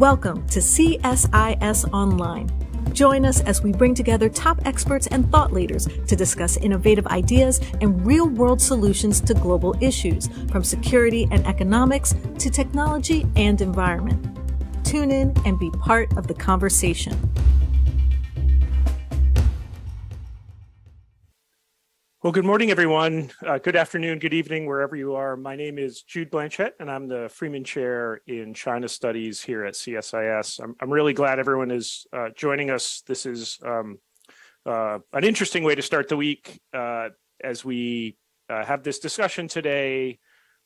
Welcome to CSIS Online. Join us as we bring together top experts and thought leaders to discuss innovative ideas and real-world solutions to global issues, from security and economics to technology and environment. Tune in and be part of the conversation. Well, good morning, everyone. Good afternoon, good evening, wherever you are. My name is Jude Blanchette, and I'm the Freeman Chair in China Studies here at CSIS. I'm really glad everyone is joining us. This is an interesting way to start the week as we have this discussion today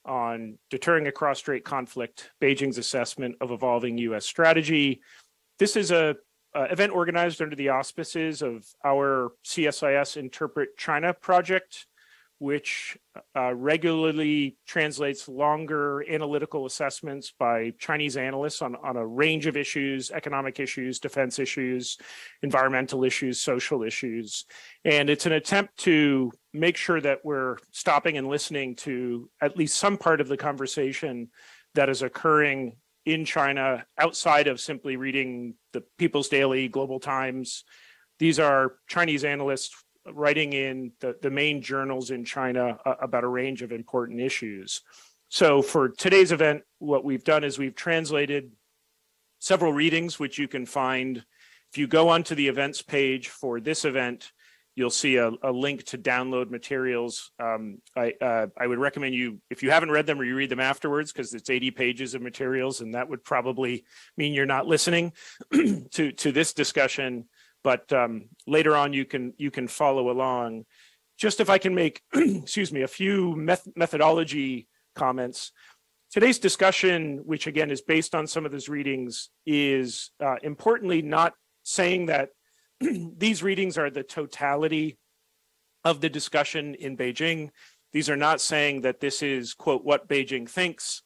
on deterring a cross-strait conflict, Beijing's assessment of evolving U.S. strategy. This is a event organized under the auspices of our CSIS Interpret China project, which regularly translates longer analytical assessments by Chinese analysts on a range of issues: economic issues, defense issues, environmental issues, social issues. And it's an attempt to make sure that we're stopping and listening to at least some part of the conversation that is occurring in China outside of simply reading the People's Daily, Global Times. These are Chinese analysts writing in the main journals in China about a range of important issues. So for today's event, what we've done is we've translated several readings, which you can find. If you go onto the events page for this event, you'll see a link to download materials. I would recommend you, if you haven't read them, or you read them afterwards, because it's 80 pages of materials, and that would probably mean you're not listening to this discussion. But later on, you can follow along. Just if I can make, excuse me, a few methodology comments. Today's discussion, which again is based on some of those readings, is importantly not saying that these readings are the totality of the discussion in Beijing. These are not saying that this is, quote, what Beijing thinks.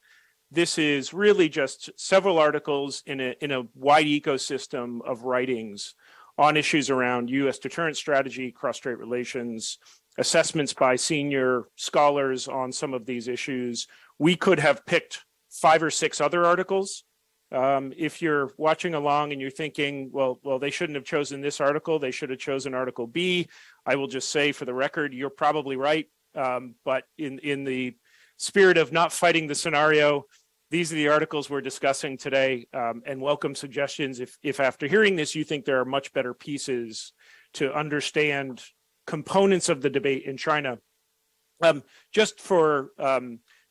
This is really just several articles in a wide ecosystem of writings on issues around U.S. deterrence strategy, cross-strait relations, assessments by senior scholars on some of these issues. We could have picked 5 or 6 other articles. If you're watching along and you're thinking, well, they shouldn't have chosen this article, they should have chosen article B, I will just say for the record, you're probably right. But in the spirit of not fighting the scenario, these are the articles we're discussing today, and welcome suggestions if after hearing this, you think there are much better pieces to understand components of the debate in China. Just for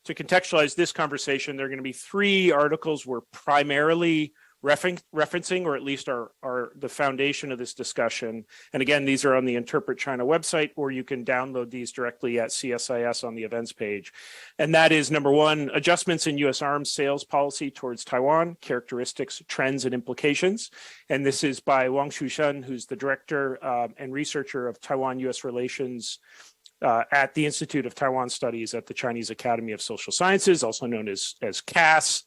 to contextualize this conversation, there are going to be 3 articles we're primarily referencing, or at least are the foundation of this discussion. And again, these are on the Interpret China website, or you can download these directly at CSIS on the events page. And that is, number 1, adjustments in U.S. arms sales policy towards Taiwan, characteristics, trends, and implications. And this is by Wang Shushen, who's the director and researcher of Taiwan-U.S. relations at the Institute of Taiwan Studies at the Chinese Academy of Social Sciences, also known as CAS.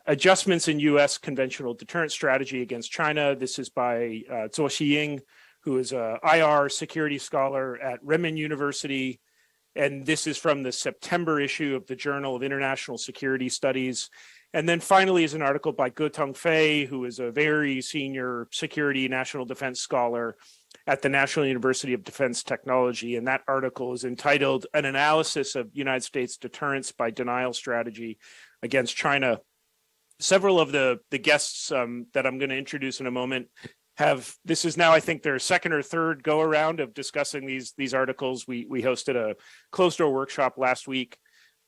Adjustments in U.S. conventional deterrence strategy against China. This is by Zuo Xiying, who is an IR security scholar at Renmin University. And this is from the September issue of the Journal of International Security Studies. And then finally is an article by Ge Tengfei, who is a very senior security national defense scholar at the National University of Defense Technology. And that article is entitled An Analysis of United States Deterrence by Denial Strategy Against China. Several of the guests that I'm going to introduce in a moment this is now, I think, their second or third go around of discussing these articles. We hosted a closed door workshop last week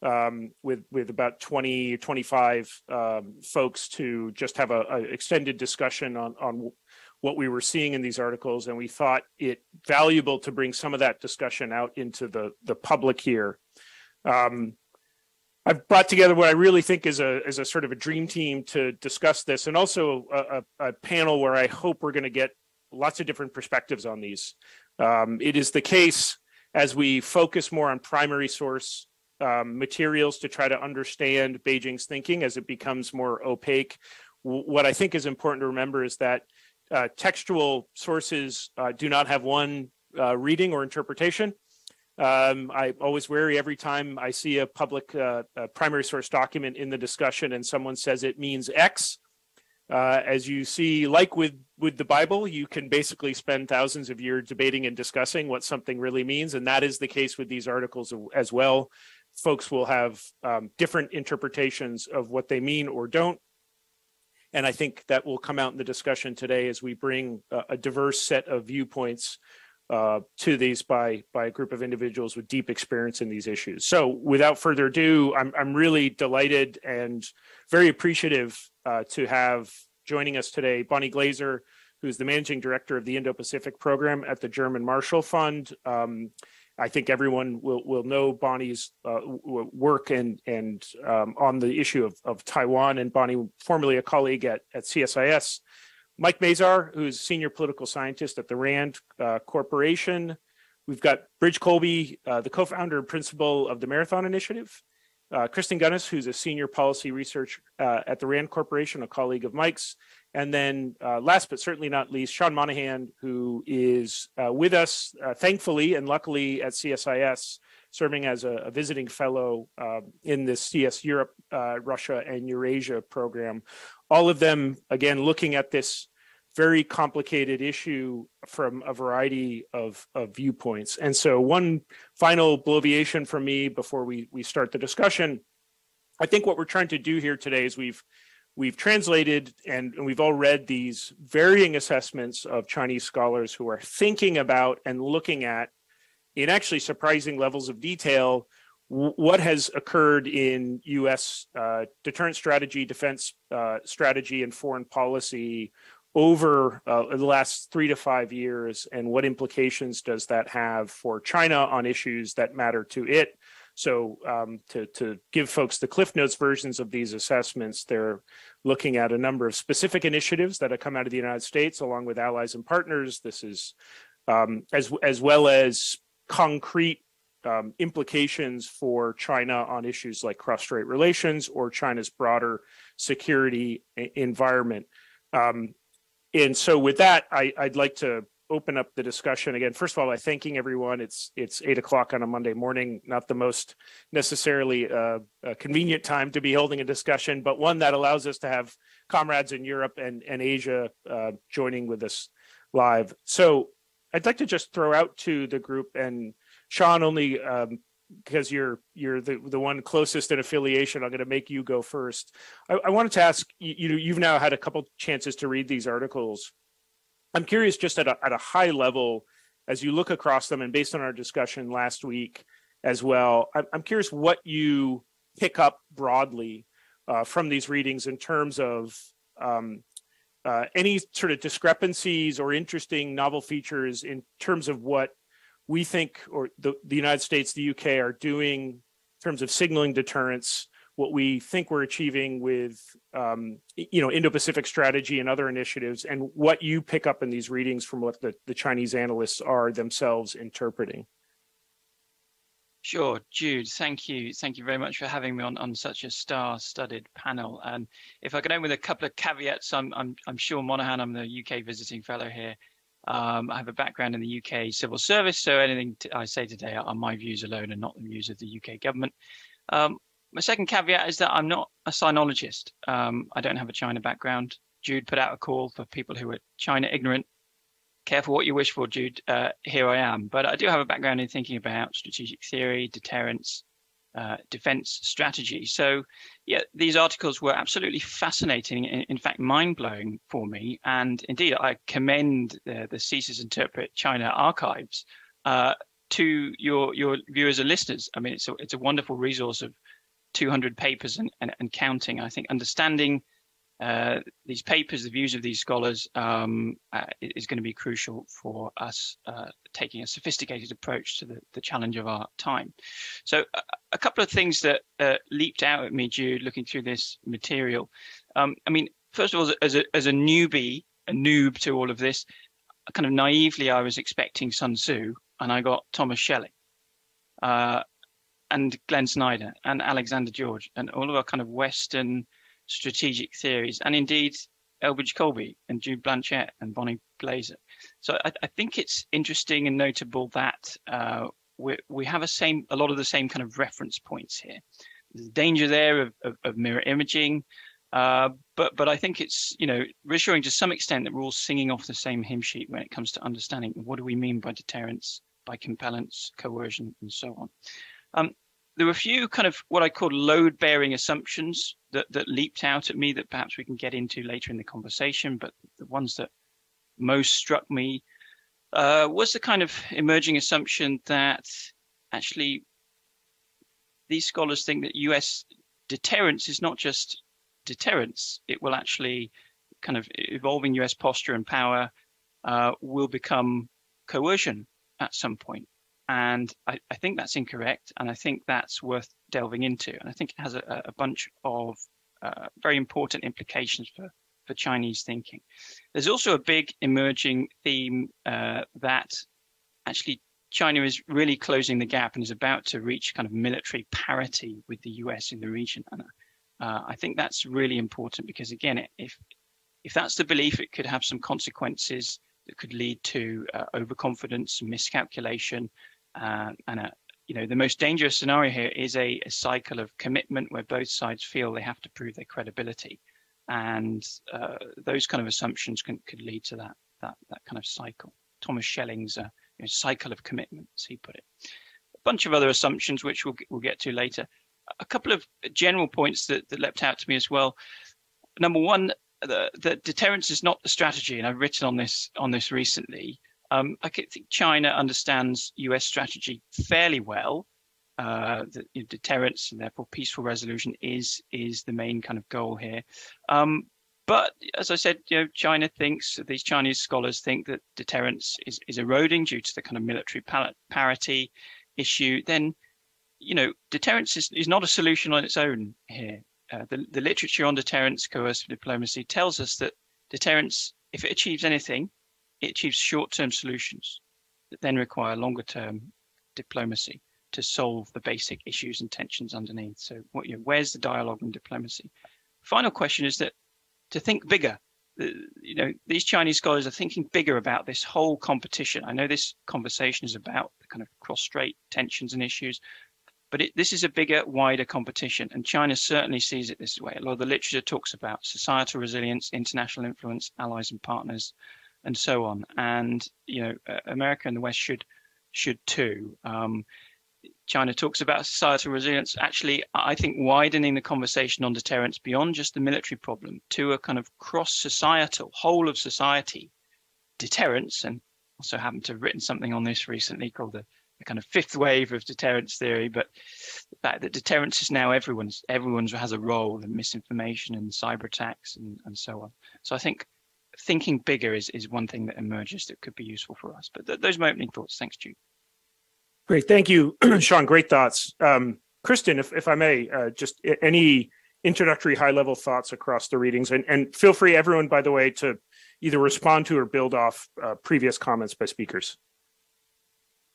with about 25 folks to just have an extended discussion on what we were seeing in these articles, and we thought it valuable to bring some of that discussion out into the public here. I've brought together what I really think is a sort of a dream team to discuss this, and also a panel where I hope we're going to get lots of different perspectives on these. It is the case, as we focus more on primary source materials to try to understand Beijing's thinking as it becomes more opaque. What I think is important to remember is that textual sources do not have one reading or interpretation. I'm always wary every time I see a public primary source document in the discussion and someone says it means X. As you see, like with the Bible, you can basically spend thousands of years debating and discussing what something really means. And that is the case with these articles as well. Folks will have different interpretations of what they mean or don't. And I think that will come out in the discussion today as we bring a diverse set of viewpoints to these by a group of individuals with deep experience in these issues. So without further ado, I'm really delighted and very appreciative to have joining us today Bonnie Glaser, who's the Managing Director of the Indo-Pacific Program at the German Marshall Fund. I think everyone will know Bonnie's work and on the issue of Taiwan, and Bonnie, formerly a colleague at CSIS. Mike Mazarr, who's Senior Political Scientist at the RAND Corporation. We've got Elbridge Colby, the co-founder and principal of the Marathon Initiative. Kristen Gunness, who's a Senior Policy Researcher at the RAND Corporation, a colleague of Mike's. And then last but certainly not least, Sean Monahan, who is with us, thankfully and luckily at CSIS, serving as a visiting fellow in this CS Europe, Russia, and Eurasia program. All of them, again, looking at this very complicated issue from a variety of viewpoints. And so one final bloviation from me before we start the discussion. I think what we're trying to do here today is we've translated and we've all read these varying assessments of Chinese scholars who are thinking about and looking at, in actually surprising levels of detail, what has occurred in U.S. Deterrence strategy, defense strategy, and foreign policy over the last 3 to 5 years, and what implications does that have for China on issues that matter to it. So to give folks the Cliff Notes versions of these assessments, they're looking at a number of specific initiatives that have come out of the United States along with allies and partners. This is as well as concrete implications for China on issues like cross-strait relations or China's broader security environment. And so with that, I'd like to open up the discussion again. First of all, by thanking everyone. It's 8 o'clock on a Monday morning, not the most necessarily a convenient time to be holding a discussion, but one that allows us to have comrades in Europe and Asia joining with us live. So I'd like to just throw out to the group, and Sean, only because you're the one closest in affiliation, I'm going to make you go first. I wanted to ask you've now had a couple chances to read these articles. I'm curious, just at a high level, as you look across them, and based on our discussion last week as well, I'm curious what you pick up broadly from these readings in terms of any sort of discrepancies or interesting novel features in terms of what we think, or the United States, the UK are doing in terms of signaling deterrence, what we think we're achieving with, Indo-Pacific strategy and other initiatives, and what you pick up in these readings from what the Chinese analysts are themselves interpreting. Sure, Jude, thank you. Thank you very much for having me on such a star-studded panel. And if I can end with a couple of caveats, I'm Sean Monahan, I'm the UK visiting fellow here. I have a background in the UK civil service, so anything I say today are my views alone and not the views of the UK government. My second caveat is that I'm not a sinologist. I don't have a China background. Jude put out a call for people who are China ignorant. Careful what you wish for, Jude. Here I am. But I do have a background in thinking about strategic theory, deterrence, defense strategy. So yeah, these articles were absolutely fascinating, in fact, mind-blowing for me. And indeed, I commend the CSIS Interpret China archives to your viewers and listeners. I mean, it's a wonderful resource of 200 papers and counting. I think understanding these papers, the views of these scholars, is going to be crucial for us taking a sophisticated approach to the challenge of our time. So a couple of things that leaped out at me, Jude, looking through this material. I mean, first of all, as a noob to all of this, kind of naively, I was expecting Sun Tzu, and I got Thomas Shelley. And Glenn Snyder and Alexander George and all of our kind of Western strategic theories, and indeed Elbridge Colby and Jude Blanchette and Bonnie Glaser. So I think it's interesting and notable that we have a lot of the same kind of reference points here. There's a danger there of mirror imaging. But I think it's, reassuring to some extent that we're all singing off the same hymn sheet when it comes to understanding what do we mean by deterrence, by compellence, coercion, and so on. There were a few kind of what I call load-bearing assumptions that leaped out at me that perhaps we can get into later in the conversation, but the ones that most struck me was the kind of emerging assumption that actually these scholars think that US deterrence is not just deterrence. It will actually kind of evolving US posture and power will become coercion at some point. And I think that's incorrect. And I think that's worth delving into. And I think it has a bunch of very important implications for Chinese thinking. There's also a big emerging theme that actually China is really closing the gap and is about to reach kind of military parity with the US in the region. And I think that's really important because, again, if that's the belief, it could have some consequences that could lead to overconfidence, miscalculation, and the most dangerous scenario here is a cycle of commitment where both sides feel they have to prove their credibility, and those kind of assumptions could lead to that kind of cycle. Thomas Schelling's cycle of commitment, as he put it. A bunch of other assumptions which we'll get to later. A couple of general points that leapt out to me as well. Number one, the deterrence is not the strategy, and I've written on this recently. I think China understands US strategy fairly well. That deterrence and therefore peaceful resolution is the main kind of goal here. But as I said, China thinks, these Chinese scholars think that deterrence is eroding due to the kind of military parity issue. Then, deterrence is not a solution on its own here. The literature on deterrence, coercive diplomacy, tells us that deterrence, if it achieves anything, it achieves short-term solutions that then require longer-term diplomacy to solve the basic issues and tensions underneath. So, where's the dialogue and diplomacy? Final question is that to think bigger. These Chinese scholars are thinking bigger about this whole competition. I know this conversation is about the kind of cross-strait tensions and issues, but this is a bigger, wider competition, and China certainly sees it this way. A lot of the literature talks about societal resilience, international influence, allies and partners, and so on. And America and the West should too. China talks about societal resilience. Actually, I think widening the conversation on deterrence beyond just the military problem to a kind of cross-societal, whole of society deterrence, and also happen to have written something on this recently called the kind of fifth wave of deterrence theory. But the fact that deterrence is now everyone's has a role in misinformation and cyber attacks and so on. So I think thinking bigger is one thing that emerges that could be useful for us. But those are my opening thoughts. Thanks, Jude. Great. Thank you, Sean. Great thoughts. Kristen, if I may, just any introductory high-level thoughts across the readings, and feel free, everyone, by the way, to either respond to or build off previous comments by speakers.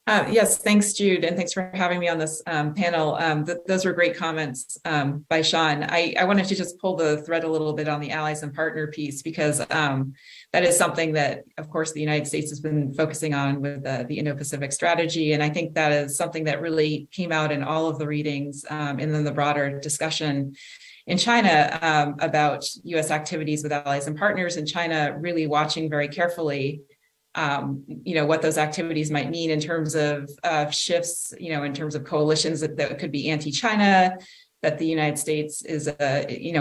Yes, thanks, Jude, and thanks for having me on this panel. Those were great comments by Sean. I wanted to just pull the thread a little bit on the allies and partner piece, because that is something that, of course, the United States has been focusing on with the Indo-Pacific strategy. And I think that is something that really came out in all of the readings and then the broader discussion in China about U.S. activities with allies and partners, and China really watching very carefully what those activities might mean in terms of shifts, in terms of coalitions that could be anti-China, that the United States is,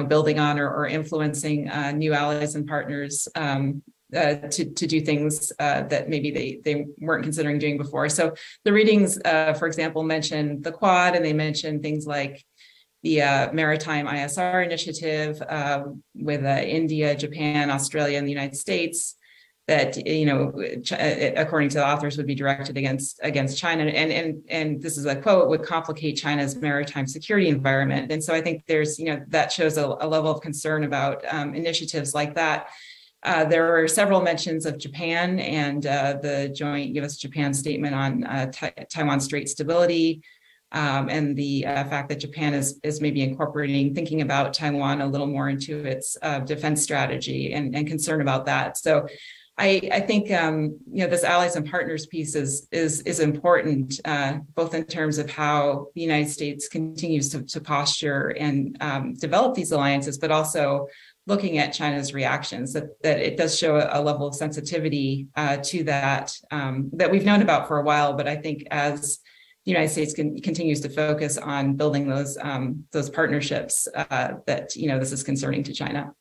building on or influencing new allies and partners to do things that maybe they weren't considering doing before. So the readings, for example, mention the Quad, and they mention things like the Maritime ISR initiative with India, Japan, Australia, and the United States, that according to the authors would be directed against China, and this is a quote, would complicate China's maritime security environment. And so I think there's that shows a level of concern about initiatives like that. There were several mentions of Japan and the joint U.S.-Japan statement on Taiwan Strait stability, and the fact that Japan is maybe thinking about Taiwan a little more into its defense strategy, and concern about that. So I think this allies and partners piece is important, both in terms of how the United States continues to posture and develop these alliances, but also looking at China's reactions, that it does show a level of sensitivity to that we've known about for a while. But I think as the United States continues to focus on building those partnerships, that this is concerning to China.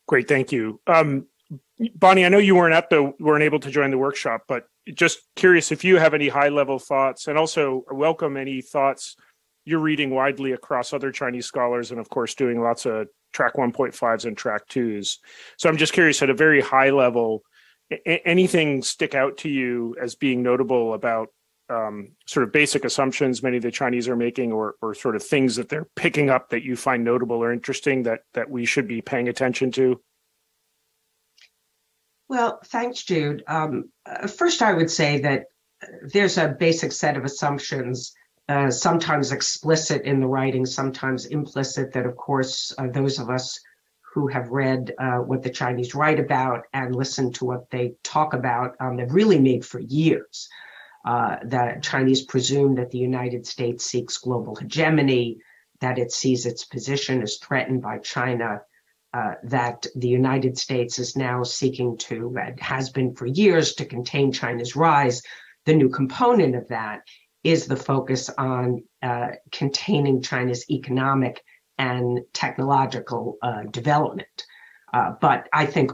Great, thank you. Bonnie, I know you weren't able to join the workshop, but just curious if you have any high-level thoughts, and also welcome any thoughts you're reading widely across other Chinese scholars, and of course doing lots of track 1.5s and track 2s. So I'm just curious, at a very high level, anything stick out to you as being notable about sort of basic assumptions many of the Chinese are making, or sort of things that they're picking up that you find notable or interesting that we should be paying attention to? Well, thanks, Jude. First, I would say that there's a basic set of assumptions, sometimes explicit in the writing, sometimes implicit, that, of course, those of us who have read what the Chinese write about and listen to what they talk about, they've really made for years. The Chinese presume that the United States seeks global hegemony, that it sees its position as threatened by China, that the United States is now seeking to, and has been for years, to contain China's rise. The new component of that is the focus on containing China's economic and technological development. But I think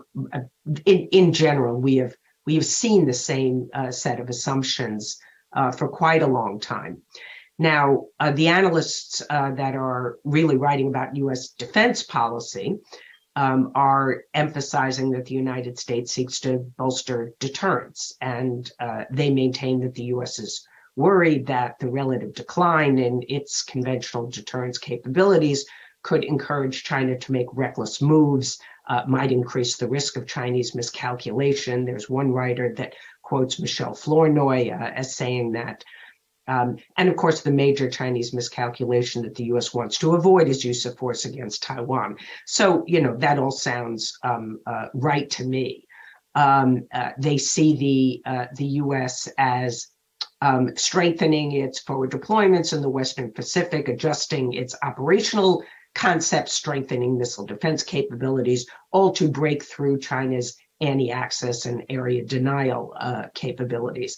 in general, we have seen the same set of assumptions for quite a long time. Now, the analysts that are really writing about U.S. defense policy are emphasizing that the United States seeks to bolster deterrence, and they maintain that the U.S. is worried that the relative decline in its conventional deterrence capabilities could encourage China to make reckless moves, might increase the risk of Chinese miscalculation. There's one writer that quotes Michel Flournoy as saying that. And of course, the major Chinese miscalculation that the U.S. wants to avoid is use of force against Taiwan. So, that all sounds right to me. They see the U.S. as strengthening its forward deployments in the Western Pacific, adjusting its operational concepts, strengthening missile defense capabilities, all to break through China's anti-access and area denial capabilities.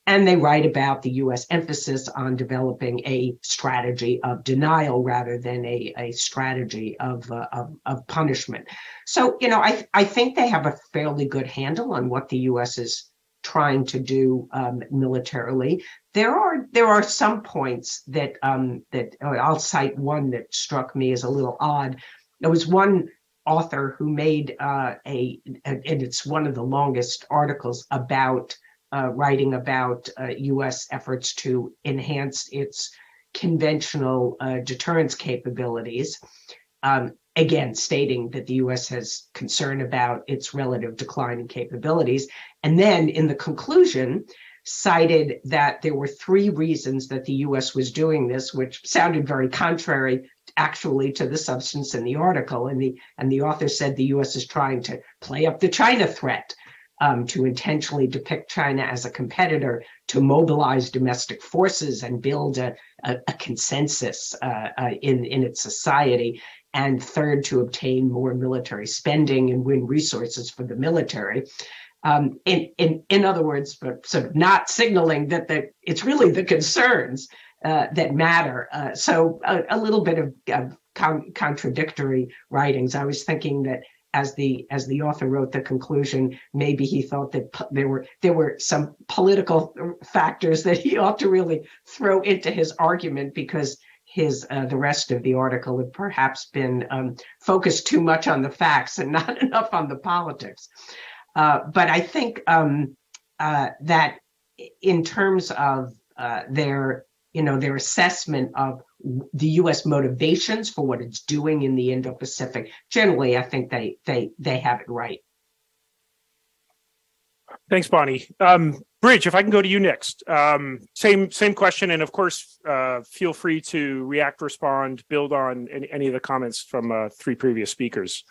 And they write about the U.S. emphasis on developing a strategy of denial rather than a strategy of punishment. So, I think they have a fairly good handle on what the U.S. is trying to do militarily. There are some points that I'll cite one that struck me as a little odd. There was one author who made and it's one of the longest articles about writing about U.S. efforts to enhance its conventional deterrence capabilities. Again, stating that the U.S. has concern about its relative decline in capabilities. And then in the conclusion, cited that there were 3 reasons that the U.S. was doing this, which sounded very contrary actually to the substance in the article. And the author said the U.S. is trying to play up the China threat, to intentionally depict China as a competitor, to mobilize domestic forces and build a consensus in its society. And third, to obtain more military spending and win resources for the military. In other words, but sort of not signaling that it's really the concerns that matter. So a little bit of contradictory writings. I was thinking that as the author wrote the conclusion, maybe he thought that there were some political factors that he ought to really throw into his argument, because the rest of the article had perhaps been focused too much on the facts and not enough on the politics. But I think that in terms of their assessment of the U.S. motivations for what it's doing in the Indo-Pacific, generally, I think they have it right. Thanks, Bonnie. Bridge, if I can go to you next. Same question, and of course, feel free to react, respond, build on any of the comments from 3 previous speakers.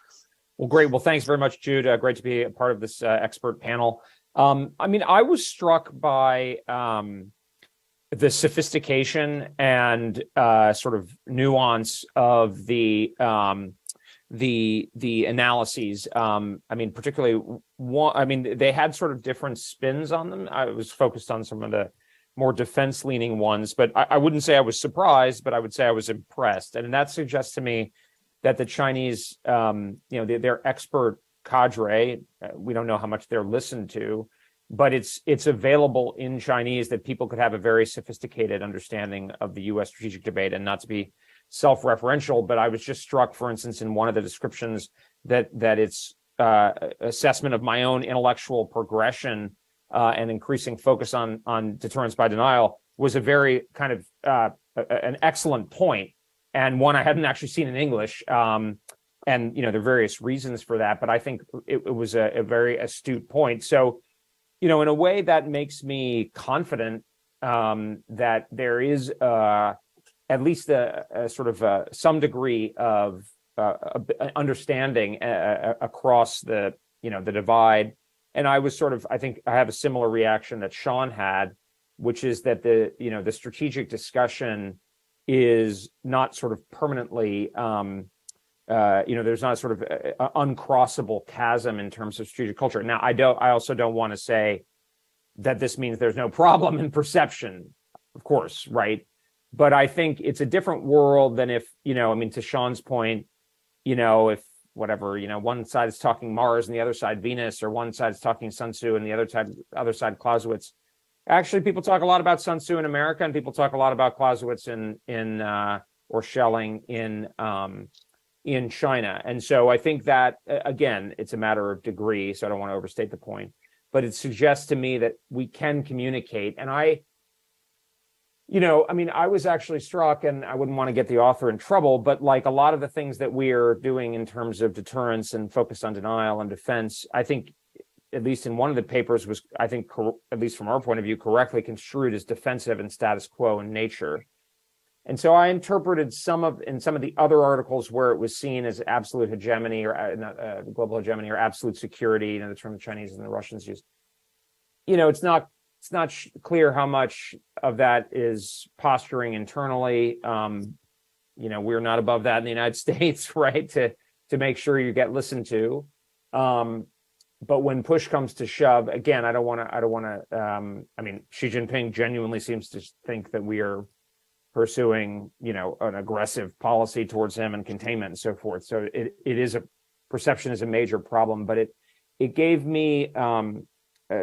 Well, great. Well, thanks very much, Jude. Great to be a part of this expert panel. I mean, I was struck by the sophistication and sort of nuance of the analyses. I mean, particularly one. I mean, they had sort of different spins on them. I was focused on some of the more defense-leaning ones, but I wouldn't say I was surprised, but I would say I was impressed, and that suggests to me that the Chinese, their expert cadre, we don't know how much they're listened to, but it's available in Chinese that people could have a very sophisticated understanding of the U.S. strategic debate, and not to be self-referential, but I was just struck, for instance, in one of the descriptions that its assessment of my own intellectual progression and increasing focus on deterrence by denial was a very kind of an excellent point, and one I hadn't actually seen in English. And there are various reasons for that, but I think it was a very astute point. So, in a way that makes me confident that there is at least a sort of some degree of understanding across the divide. And I was I think I have a similar reaction that Sean had, which is that the strategic discussion is not sort of permanently, there's not sort of uncrossable chasm in terms of strategic culture. Now, I also don't want to say that this means there's no problem in perception, of course, right? But I think it's a different world than if, to Sean's point, if whatever, one side is talking Mars and the other side Venus, or one side is talking Sun Tzu and the other side Clausewitz. Actually, people talk a lot about Sun Tzu in America, and people talk a lot about Clausewitz or Schelling in China. And so I think that, again, it's a matter of degree, so I don't want to overstate the point, but it suggests to me that we can communicate. And I was actually struck, and I wouldn't want to get the author in trouble, but like a lot of the things that we are doing in terms of deterrence and focus on denial and defense, I think, at least in one of the papers, was, I think, at least from our point of view, correctly construed as defensive and status quo in nature. And so I interpreted in some of the other articles where it was seen as absolute hegemony or global hegemony or absolute security, the term the Chinese and the Russians use. It's not clear how much of that is posturing internally. We're not above that in the United States, right? To make sure you get listened to. But when push comes to shove, again, I don't want to. Xi Jinping genuinely seems to think that we are pursuing, an aggressive policy towards him and containment and so forth. So it is perception is a major problem, but it gave me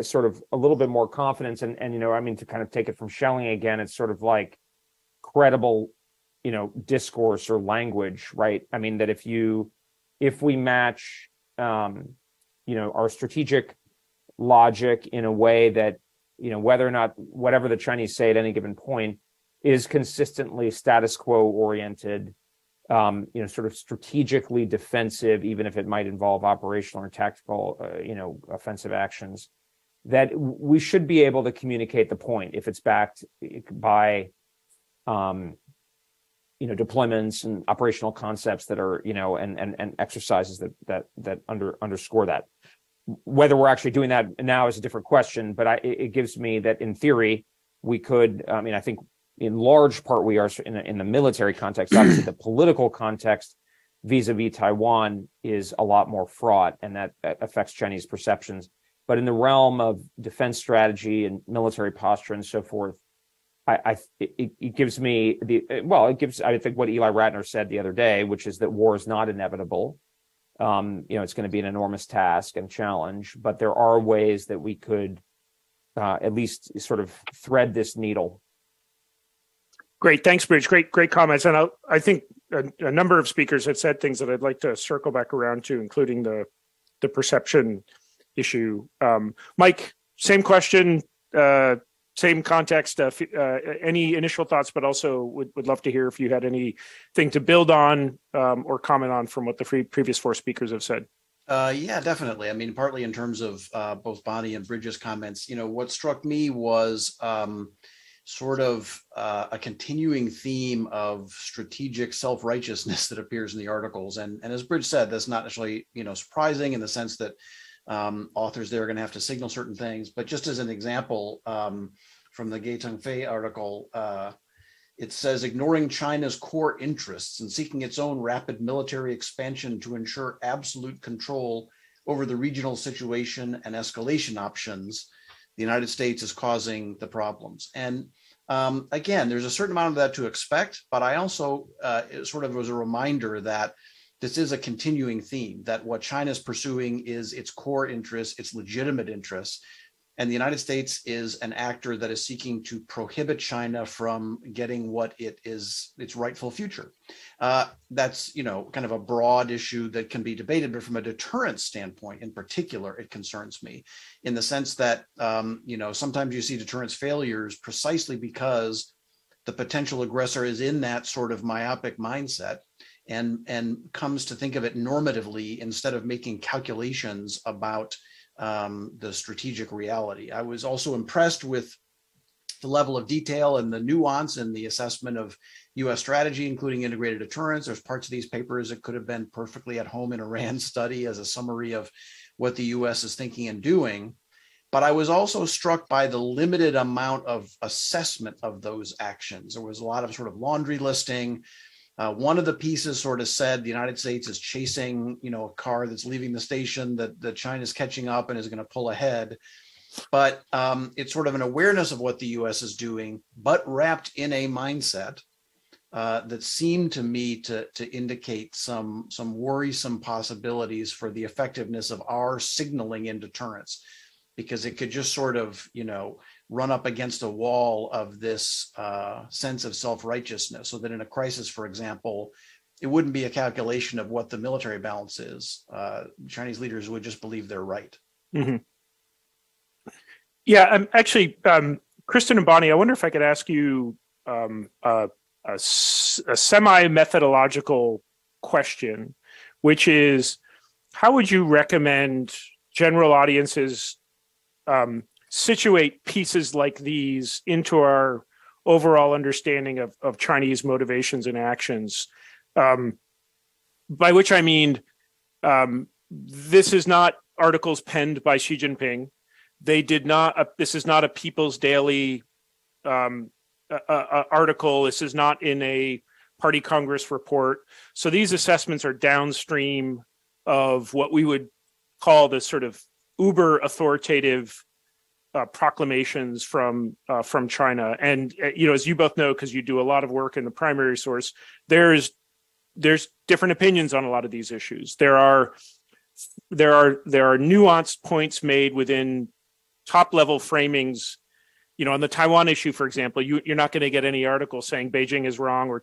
sort of a little bit more confidence. And to kind of take it from Schelling again, it's sort of like credible, discourse or language, right? I mean, that if we match, our strategic logic in a way that, whether or not whatever the Chinese say at any given point is consistently status quo oriented, sort of strategically defensive, even if it might involve operational or tactical, offensive actions, that we should be able to communicate the point if it's backed by, deployments and operational concepts that are, and exercises that underscore that. Whether we're actually doing that now is a different question, but it gives me that in theory we could. I think in large part we are in the military context. Obviously, the political context vis-a-vis Taiwan is a lot more fraught, and that affects Chinese perceptions. But in the realm of defense strategy and military posture and so forth, it gives me I think what Eli Ratner said the other day, which is that war is not inevitable. It's going to be an enormous task and challenge, but there are ways that we could at least sort of thread this needle. Great, thanks, Bridge. Great comments, and I think a number of speakers have said things that I'd like to circle back around to, including the perception issue. Mike, same question, same context. Any initial thoughts, but also would love to hear if you had anything to build on or comment on from what the previous four speakers have said. Yeah, definitely. I mean, partly in terms of both Bonnie and Bridges' comments, what struck me was sort of a continuing theme of strategic self-righteousness that appears in the articles. And as Bridge said, that's not necessarily, surprising in the sense that authors there are going to have to signal certain things. But just as an example, from the Gay Tengfei article, it says, ignoring China's core interests and seeking its own rapid military expansion to ensure absolute control over the regional situation and escalation options, the United States is causing the problems. And again, there's a certain amount of that to expect, but I also, it sort of was a reminder that this is a continuing theme, that what China's pursuing is its core interests, its legitimate interests, and the United States is an actor that is seeking to prohibit China from getting what it is, its rightful future. That's, kind of a broad issue that can be debated, but from a deterrence standpoint in particular, it concerns me in the sense that, sometimes you see deterrence failures precisely because the potential aggressor is in that sort of myopic mindset and comes to think of it normatively instead of making calculations about the strategic reality. I was also impressed with the level of detail and the nuance in the assessment of U.S. strategy, including integrated deterrence. There's parts of these papers that could have been perfectly at home in a RAND study as a summary of what the U.S. is thinking and doing. But I was also struck by the limited amount of assessment of those actions. There was a lot of sort of laundry listing. One of the pieces sort of said the United States is chasing, a car that's leaving the station that China's catching up and is going to pull ahead. But it's sort of an awareness of what the U.S. is doing, but wrapped in a mindset that seemed to me to indicate some worrisome possibilities for the effectiveness of our signaling in deterrence, because it could just sort of, run up against a wall of this sense of self-righteousness, so that in a crisis, for example, it wouldn't be a calculation of what the military balance is. Chinese leaders would just believe they're right. Mm-hmm. Yeah, actually, Kristen and Bonnie, I wonder if I could ask you a semi-methodological question, which is, how would you recommend general audiences situate pieces like these into our overall understanding of Chinese motivations and actions? By which I mean, this is not articles penned by Xi Jinping. They did not. This is not a People's Daily article. This is not in a Party Congress report. So these assessments are downstream of what we would call the sort of uber authoritative proclamations from China. And as you both know, because you do a lot of work in the primary source, there's different opinions on a lot of these issues. There are nuanced points made within top level framings. On the Taiwan issue, for example, you're not going to get any article saying Beijing is wrong or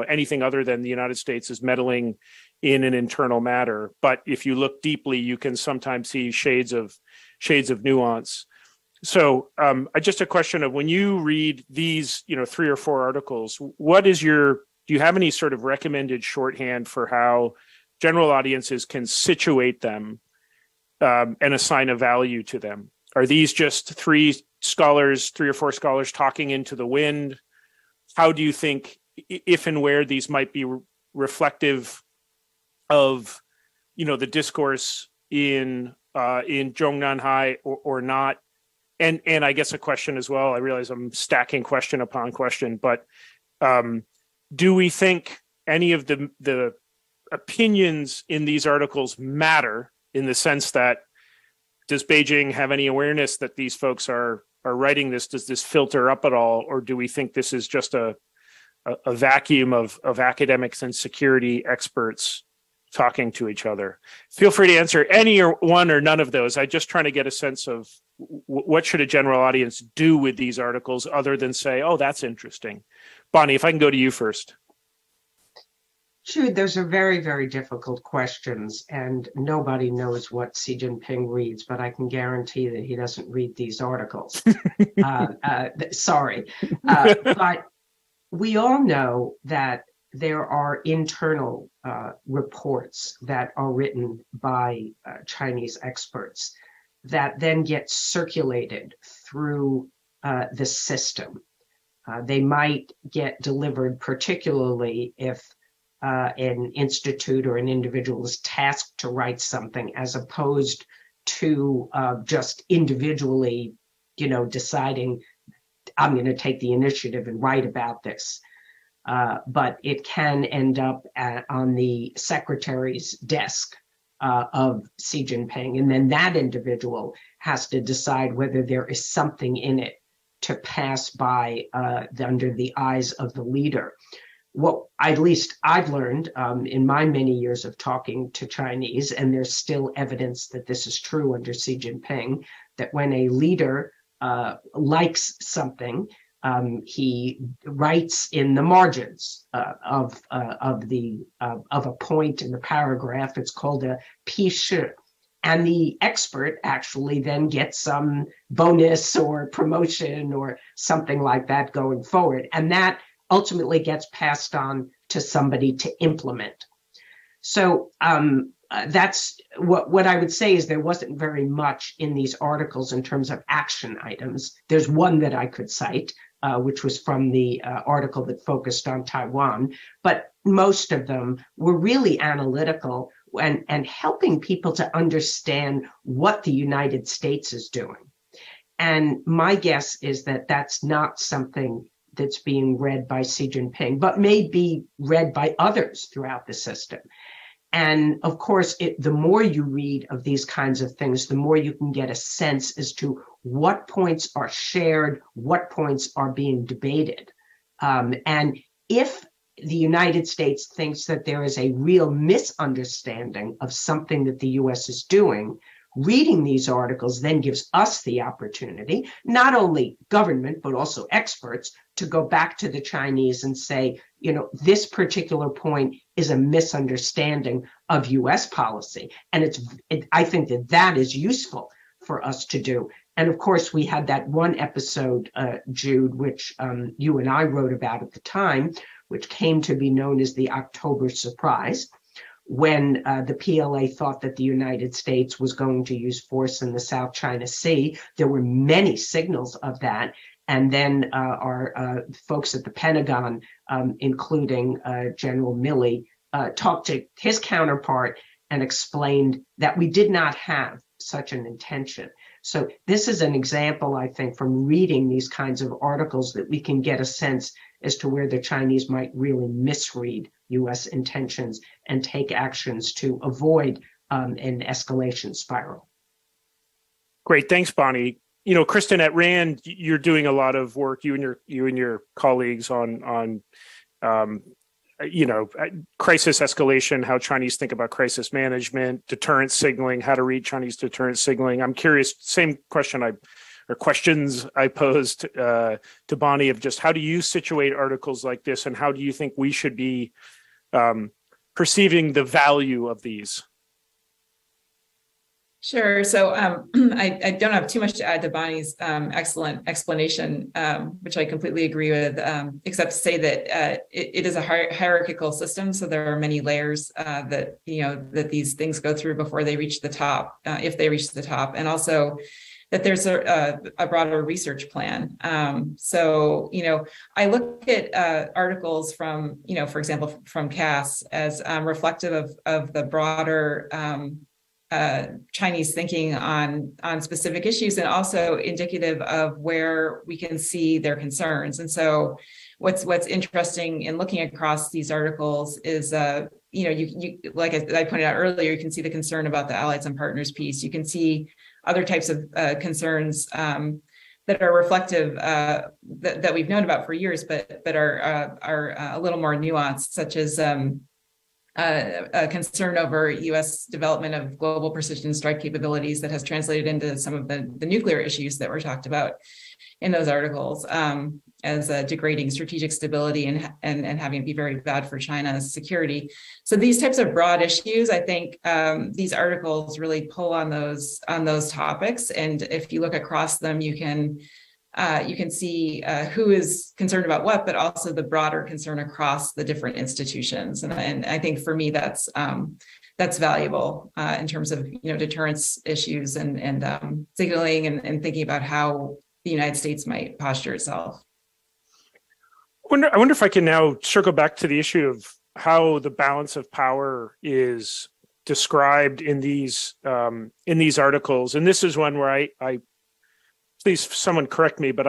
anything other than the United States is meddling in an internal matter. But if you look deeply, you can sometimes see shades of nuance. So just a question of, when you read these, 3 or 4 articles, do you have any sort of recommended shorthand for how general audiences can situate them and assign a value to them? Are these just 3 or 4 scholars talking into the wind? How do you think, if and where these might be reflective of, the discourse in Zhongnanhai or not? And I guess a question as well. I realize I'm stacking question upon question, but do we think any of the opinions in these articles matter, in the sense that, does Beijing have any awareness that these folks are writing this? Does this filter up at all? Or do we think this is just a vacuum of academics and security experts talking to each other? Feel free to answer any or one or none of those. I'm just trying to get a sense of what should a general audience do with these articles other than say, oh, that's interesting. Bonnie, if I can go to you first. Jude, those are very, very difficult questions, and nobody knows what Xi Jinping reads, but I can guarantee that he doesn't read these articles. Sorry. But we all know that there are internal reports that are written by Chinese experts that then get circulated through the system. They might get delivered particularly if an institute or an individual is tasked to write something, as opposed to just individually, deciding, I'm going to take the initiative and write about this. But it can end up on the secretary's desk of Xi Jinping. And then that individual has to decide whether there is something in it to pass by under the eyes of the leader. What at least I've learned in my many years of talking to Chinese, and there's still evidence that this is true under Xi Jinping, that when a leader likes something, he writes in the margins of a point in the paragraph. It's called a pishi, and the expert actually then gets some bonus or promotion or something like that going forward, and that ultimately gets passed on to somebody to implement. So that's what I would say is there wasn't very much in these articles in terms of action items. There's one that I could cite, which was from the article that focused on Taiwan, but most of them were really analytical and helping people to understand what the United States is doing. And my guess is that that's not something that's being read by Xi Jinping, but may be read by others throughout the system. And of course, the more you read of these kinds of things, the more you can get a sense as to what points are shared, what points are being debated. And if the United States thinks that there is a real misunderstanding of something that the US is doing, reading these articles then gives us the opportunity, not only government, but also experts, to go back to the Chinese and say, this particular point is a misunderstanding of US policy. And I think that is useful for us to do. And of course, we had that one episode, Jude, which you and I wrote about at the time, which came to be known as the October surprise, when the PLA thought that the United States was going to use force in the South China Sea. There were many signals of that. And then our folks at the Pentagon, including General Milley, talked to his counterpart and explained that we did not have such an intention. So this is an example, I think, from reading these kinds of articles that we can get a sense as to where the Chinese might really misread US intentions and take actions to avoid an escalation spiral. Great, thanks, Bonnie. Kristen, at RAND, you're doing a lot of work, you and your colleagues on crisis escalation, how Chinese think about crisis management, deterrence signaling, how to read Chinese deterrence signaling. I'm curious, same questions I posed to Bonnie, of just how do you situate articles like this, and how do you think we should be perceiving the value of these? Sure. So I don't have too much to add to Bonnie's excellent explanation, which I completely agree with, except to say that it is a hierarchical system. So there are many layers that these things go through before they reach the top, if they reach the top, and also that there's a broader research plan. So I look at articles from for example from CAS as reflective of the broader Chinese thinking on specific issues, and also indicative of where we can see their concerns. And so what's interesting in looking across these articles is, you like I pointed out earlier, you can see the concern about the allies and partners piece. You can see other types of concerns that are reflective, that we've known about for years, but are a little more nuanced, such as a concern over U.S. development of global precision strike capabilities that has translated into some of the nuclear issues that were talked about in those articles, as degrading strategic stability and having it be very bad for China's security. So these types of broad issues, I think these articles really pull on those topics. And if you look across them, you can see who is concerned about what, but also the broader concern across the different institutions. And I think for me, that's valuable in terms of deterrence issues and signaling and thinking about how the United States might posture itself. wonder if I can now circle back to the issue of how the balance of power is described in these articles. And this is one where I please someone correct me, but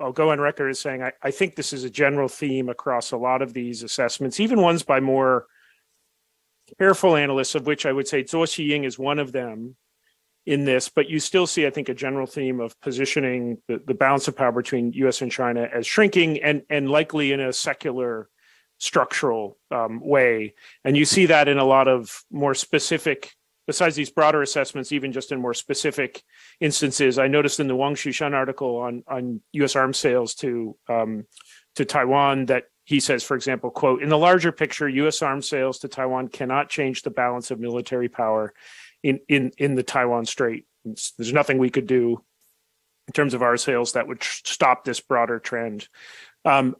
I'll go on record as saying I think this is a general theme across a lot of these assessments, even ones by more careful analysts, of which I would say Zhou Xiying is one of them in this, but you still see, I think, a general theme of positioning the balance of power between US and China as shrinking and likely in a secular structural way. And you see that in a lot of more specific, besides these broader assessments, even just in more specific instances. I noticed in the Wang Shushan article on US arms sales to Taiwan that he says, for example, quote, "In the larger picture, US arms sales to Taiwan cannot change the balance of military power in the Taiwan Strait. There's nothing we could do in terms of our sales that would stop this broader trend."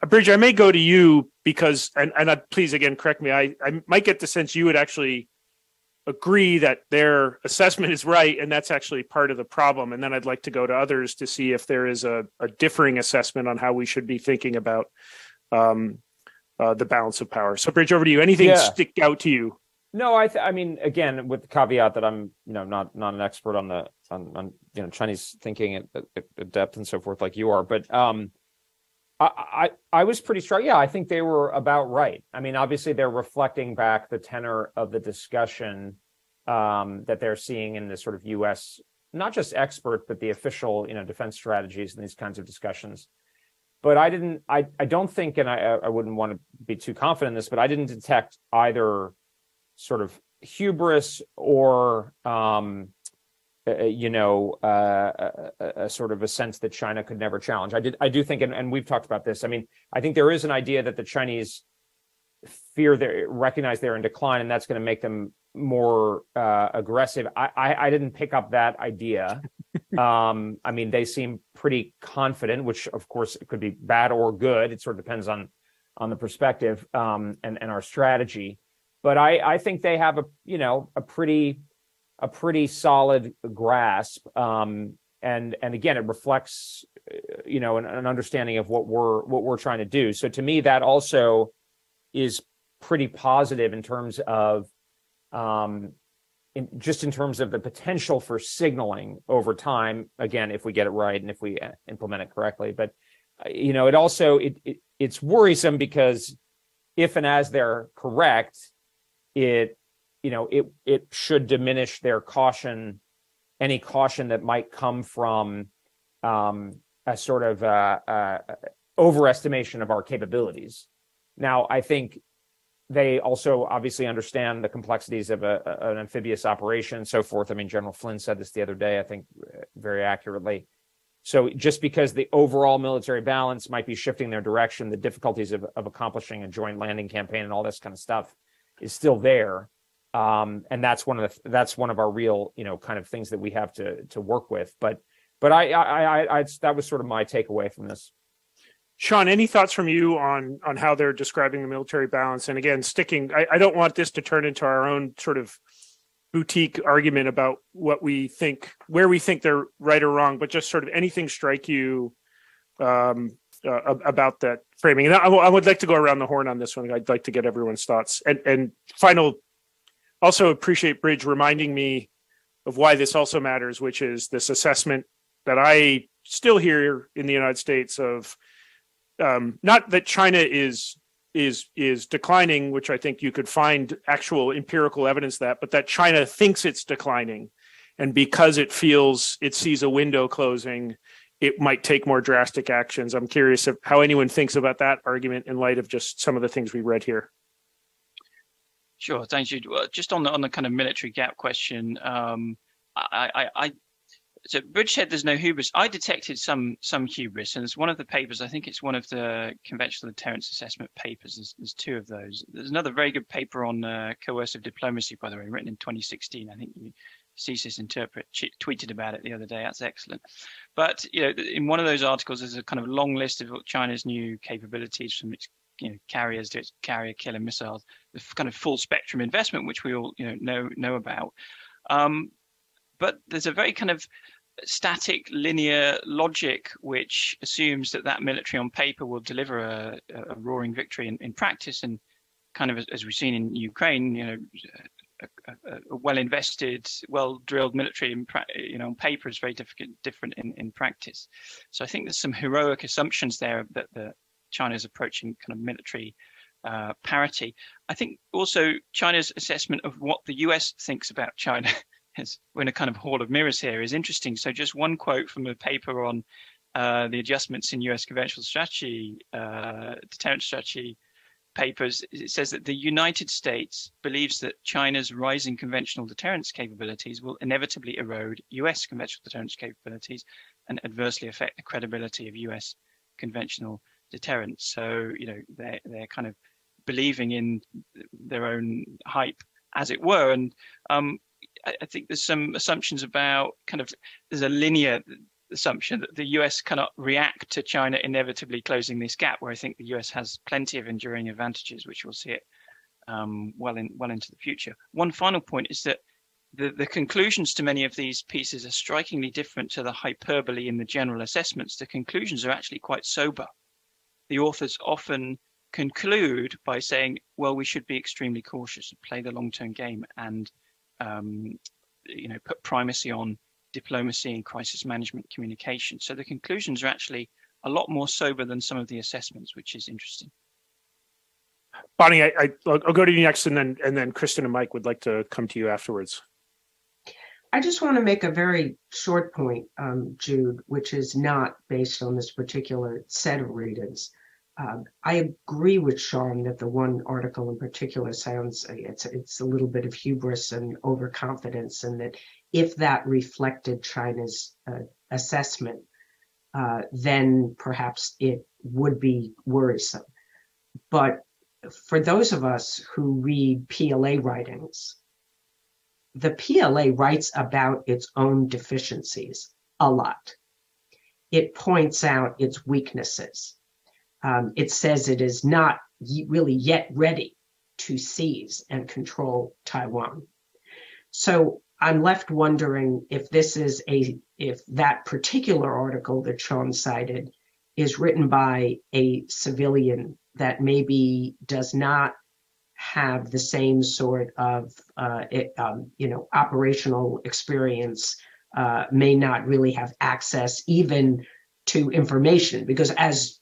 Bridge, I may go to you because, and please again correct me, I might get the sense you would actually agree that their assessment is right, and that's actually part of the problem. And then I'd like to go to others to see if there is a differing assessment on how we should be thinking about the balance of power. So, Bridge, over to you. Anything stick out to you? No, I mean, again, with the caveat that I'm, not an expert on Chinese thinking at depth and so forth like you are, but I was pretty struck. Yeah, I think they were about right. I mean, obviously, they're reflecting back the tenor of the discussion that they're seeing in this sort of U.S. not just expert, but the official, defense strategies and these kinds of discussions. But I don't think, and I wouldn't want to be too confident in this, but I didn't detect either sort of hubris or, a sort of a sense that China could never challenge. I do think, and we've talked about this. I mean, I think there is an idea that the Chinese recognize they're in decline, and that's going to make them more aggressive. I didn't pick up that idea. I mean, they seem pretty confident, which of course it could be bad or good. It sort of depends on the perspective and our strategy. But I think they have a pretty solid grasp. And again, it reflects an understanding of what we're trying to do. So to me, that also is pretty positive in terms of in terms of the potential for signaling over time, again, if we get it right and if we implement it correctly. But it also it's worrisome because if and as they're correct, it should diminish their caution, any caution that might come from a sort of overestimation of our capabilities. Now, I think they also obviously understand the complexities of an amphibious operation and so forth. I mean, General Flynn said this the other day, I think very accurately. So just because the overall military balance might be shifting their direction, the difficulties of accomplishing a joint landing campaign and all this kind of stuff is still there. And that's one of our real, kind of things that we have to work with. But I that was sort of my takeaway from this. Sean, any thoughts from you on how they're describing the military balance? And again, I don't want this to turn into our own sort of boutique argument about where we think they're right or wrong, but just sort of anything strike you about that framing. And I would like to go around the horn on this one. I'd like to get everyone's thoughts. And final, also appreciate Bridge reminding me of why this also matters, which is this assessment that I still hear in the United States of not that China is declining, which I think you could find actual empirical evidence but that China thinks it's declining, and because it sees a window closing, it might take more drastic actions. I'm curious how anyone thinks about that argument in light of just some of the things we read here. Sure, thanks, Jude. Well, just on the kind of military gap question, so Bridge said there's no hubris. I detected some hubris, and it's one of the papers. I think it's one of the conventional deterrence assessment papers. There's two of those. There's another very good paper on coercive diplomacy, by the way, written in 2016. I think CSIS Interpret tweeted about it the other day. That's excellent. But in one of those articles, there's a kind of long list of China's new capabilities, from its carriers to its carrier killer missiles, the kind of full spectrum investment, which we all know about. But there's a very kind of static linear logic, which assumes that military on paper will deliver a roaring victory in practice, and kind of as we've seen in Ukraine, a well-invested, well-drilled military on paper is very different in practice. So I think there's some heroic assumptions there that China is approaching kind of military parity. I think also China's assessment of what the US thinks about China, we're in a kind of hall of mirrors here, is interesting. So just one quote from a paper on the adjustments in US conventional strategy, deterrence strategy papers. It says that the United States believes that China's rising conventional deterrence capabilities will inevitably erode US conventional deterrence capabilities and adversely affect the credibility of US conventional deterrence. So, they're kind of believing in their own hype, as it were. And I think there's some assumptions about there's a linear assumption that the US cannot react to China inevitably closing this gap, where I think the US has plenty of enduring advantages, which we'll see it well into the future. One final point is that the conclusions to many of these pieces are strikingly different to the hyperbole in the general assessments. The conclusions are actually quite sober. The authors often conclude by saying, well, we should be extremely cautious and play the long-term game and put primacy on diplomacy and crisis management communication. So the conclusions are actually a lot more sober than some of the assessments, which is interesting. Bonnie, I'll go to you next, and then Kristen and Mike would like to come to you afterwards. I just want to make a very short point, Jude, which is not based on this particular set of readings. I agree with Sean that the one article in particular sounds, it's a little bit of hubris and overconfidence, and that if that reflected China's assessment, then perhaps it would be worrisome. But for those of us who read PLA writings, the PLA writes about its own deficiencies a lot. It points out its weaknesses. It says it is not really yet ready to seize and control Taiwan. So I'm left wondering if if that particular article that Sean cited is written by a civilian that maybe does not have the same sort of operational experience, may not really have access even to information, because as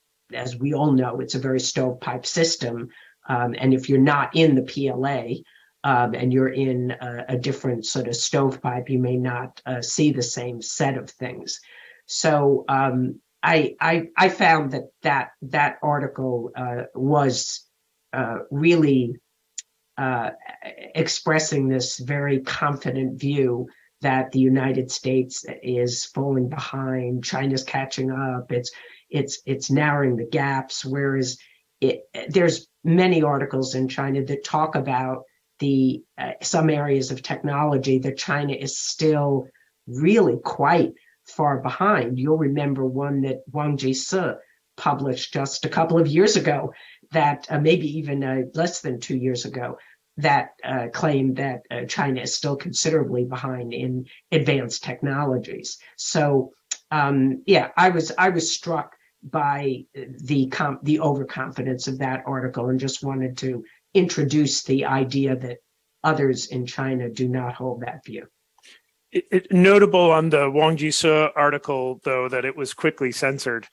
we all know, it's a very stovepipe system. And if you're not in the PLA and you're in a different sort of stovepipe, you may not see the same set of things. So I found that article was really expressing this very confident view that the United States is falling behind, China's catching up, it's narrowing the gaps, whereas there's many articles in China that talk about some areas of technology that China is still really quite far behind. You'll remember one that Wang Jise published just a couple of years ago, that maybe even less than 2 years ago, that claimed that China is still considerably behind in advanced technologies. So I was struck by the overconfidence of that article, and just wanted to introduce the idea that others in China do not hold that view. Notable on the Wang Jise article, though, that it was quickly censored.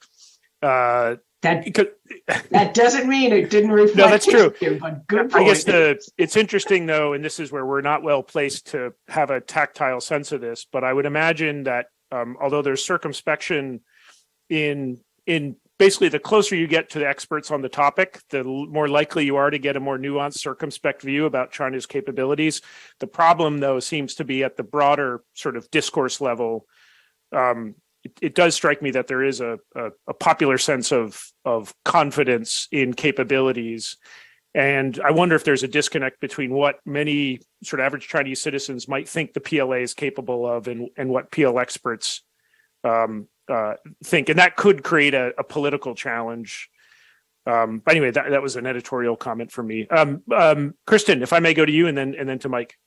That doesn't mean it didn't reflect. No, that's true. View, but good point. I guess it's interesting, though, and this is where we're not well placed to have a tactile sense of this, but I would imagine that although there's circumspection in basically the closer you get to the experts on the topic, the more likely you are to get a more nuanced, circumspect view about China's capabilities. The problem, though, seems to be at the broader sort of discourse level. It does strike me that there is a popular sense of confidence in capabilities. And I wonder if there's a disconnect between what many sort of average Chinese citizens might think the PLA is capable of and what PL experts think. And that could create a political challenge. But anyway, that was an editorial comment from me. Kristen, if I may go to you and then to Mike.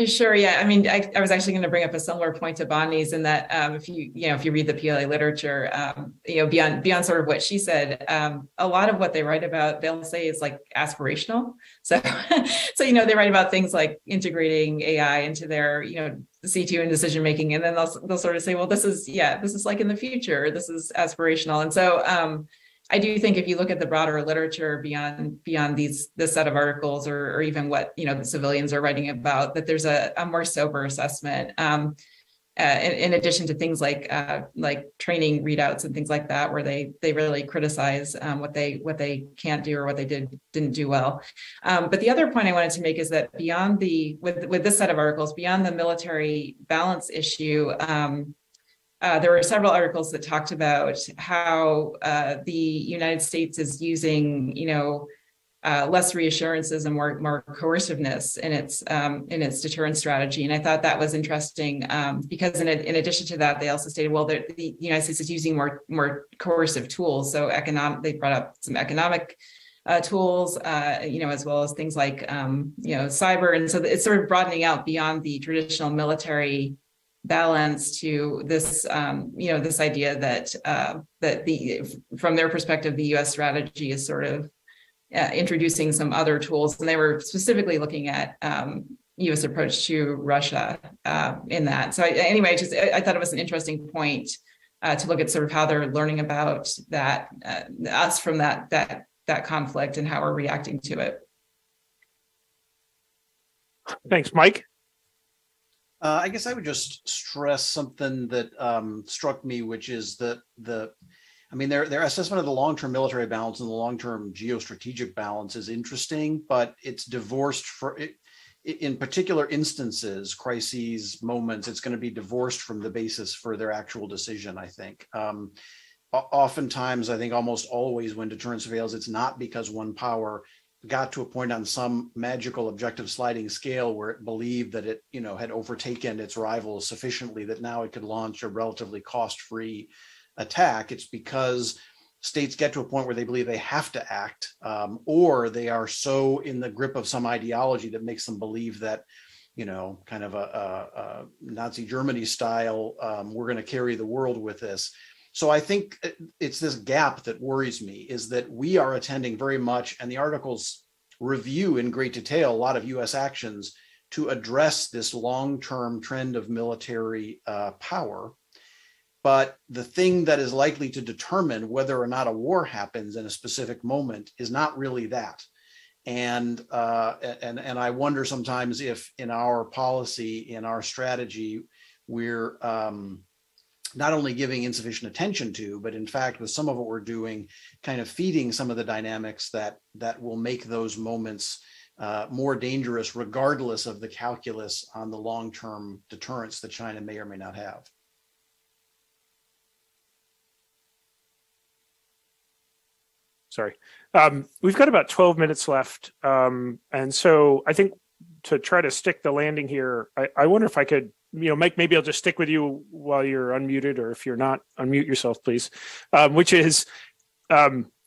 Sure. Yeah. I mean, I was actually going to bring up a similar point to Bonnie's in that if you read the PLA literature, beyond sort of what she said, a lot of what they write about, they'll say is like aspirational. So, they write about things like integrating AI into their, C2 and decision making, and then they'll sort of say, well, this is like in the future, this is aspirational, and so. I do think if you look at the broader literature beyond this set of articles or even what the civilians are writing about, that there's a more sober assessment. In addition to things like training readouts and things like that, where they really criticize what they can't do or what they didn't do well. But the other point I wanted to make is that beyond with this set of articles, beyond the military balance issue. There were several articles that talked about how the United States is using, less reassurances and more coerciveness in its deterrence strategy. And I thought that was interesting because in addition to that, they also stated, well, the United States is using more coercive tools. So they brought up some economic tools, as well as things like, cyber. And so it's sort of broadening out beyond the traditional military balance to this, this idea that from their perspective, the U.S. strategy is sort of introducing some other tools, and they were specifically looking at U.S. approach to Russia in that. So I thought it was an interesting point to look at sort of how they're learning about that us from that conflict and how we're reacting to it. Thanks, Mike. I guess I would just stress something that struck me, which is that their assessment of the long-term military balance and the long-term geostrategic balance is interesting, but it's divorced in particular instances, crises, moments, it's going to be divorced from the basis for their actual decision, I think. Oftentimes, I think almost always when deterrence fails, it's not because one power got to a point on some magical objective sliding scale where it believed that it, had overtaken its rivals sufficiently that now it could launch a relatively cost-free attack. It's because states get to a point where they believe they have to act, or they are so in the grip of some ideology that makes them believe that, kind of a Nazi Germany style, we're going to carry the world with this. So I think it's this gap that worries me, is that we are attending very much, and the articles review in great detail a lot of US actions to address this long-term trend of military power. But the thing that is likely to determine whether or not a war happens in a specific moment is not really that. And I wonder sometimes if in our policy, in our strategy, we're not only giving insufficient attention to, but in fact, with some of what we're doing, kind of feeding some of the dynamics that will make those moments more dangerous, regardless of the calculus on the long-term deterrence that China may or may not have. Sorry. We've got about 12 minutes left. And so I think to try to stick the landing here, I wonder if I could, Mike, maybe I'll just stick with you while you're unmuted, or if you're not, unmute yourself, please. Which is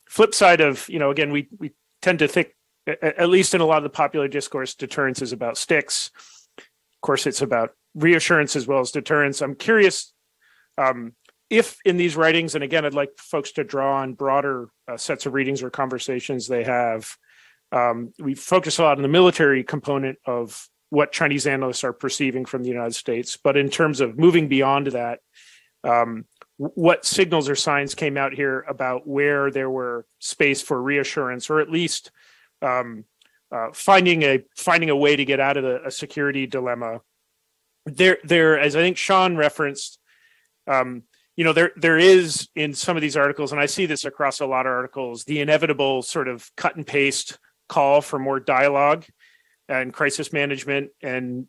flip side of, again, we tend to think, at least in a lot of the popular discourse, deterrence is about sticks. Of course, it's about reassurance as well as deterrence. I'm curious if in these writings, and again, I'd like folks to draw on broader sets of readings or conversations they have. We focus a lot on the military component of what Chinese analysts are perceiving from the United States. But in terms of moving beyond that, what signals or signs came out here about where there were space for reassurance, or at least finding a way to get out of a security dilemma? There, as I think Sean referenced, there is in some of these articles, and I see this across a lot of articles, the inevitable sort of cut and paste call for more dialogue and crisis management and,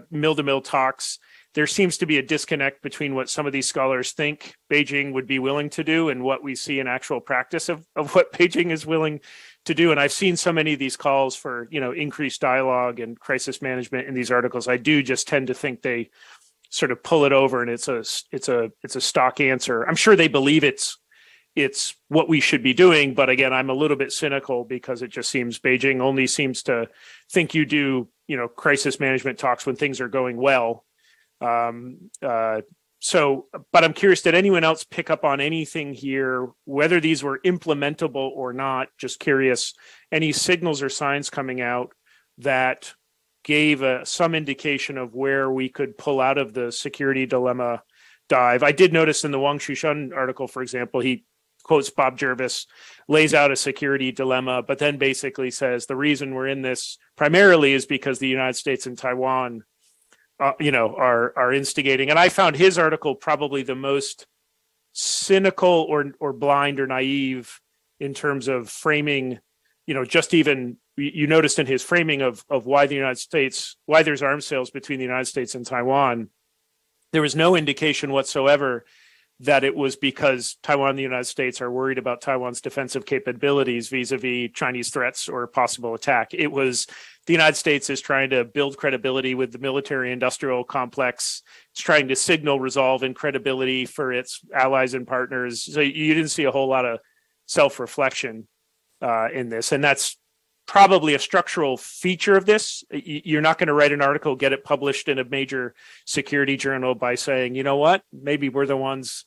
mill-to-mill talks. There seems to be a disconnect between what some of these scholars think Beijing would be willing to do and what we see in actual practice of what Beijing is willing to do. And I've seen so many of these calls for, increased dialogue and crisis management in these articles. I do just tend to think they sort of pull it over and it's a stock answer. I'm sure they believe it's what we should be doing. But again, I'm a little bit cynical because it just seems Beijing only seems to think you do crisis management talks when things are going well. So, but I'm curious, did anyone else pick up on anything here, whether these were implementable or not? Just curious, any signals or signs coming out that gave some indication of where we could pull out of the security dilemma dive. I did notice in the Wang Shushun article, for example, he quotes Bob Jervis, lays out a security dilemma, but then basically says the reason we're in this primarily is because the United States and Taiwan are instigating. And I found his article probably the most cynical or blind or naive in terms of framing, just even you noticed in his framing of why the United States, why there's arms sales between the United States and Taiwan, there was no indication whatsoever that it was because Taiwan and the United States are worried about Taiwan's defensive capabilities vis-a-vis Chinese threats or possible attack. It was the United States is trying to build credibility with the military-industrial complex. It's trying to signal resolve and credibility for its allies and partners. So you didn't see a whole lot of self-reflection in this. And that's probably a structural feature of this. You're not going to write an article, get it published in a major security journal by saying, you know what, maybe we're the ones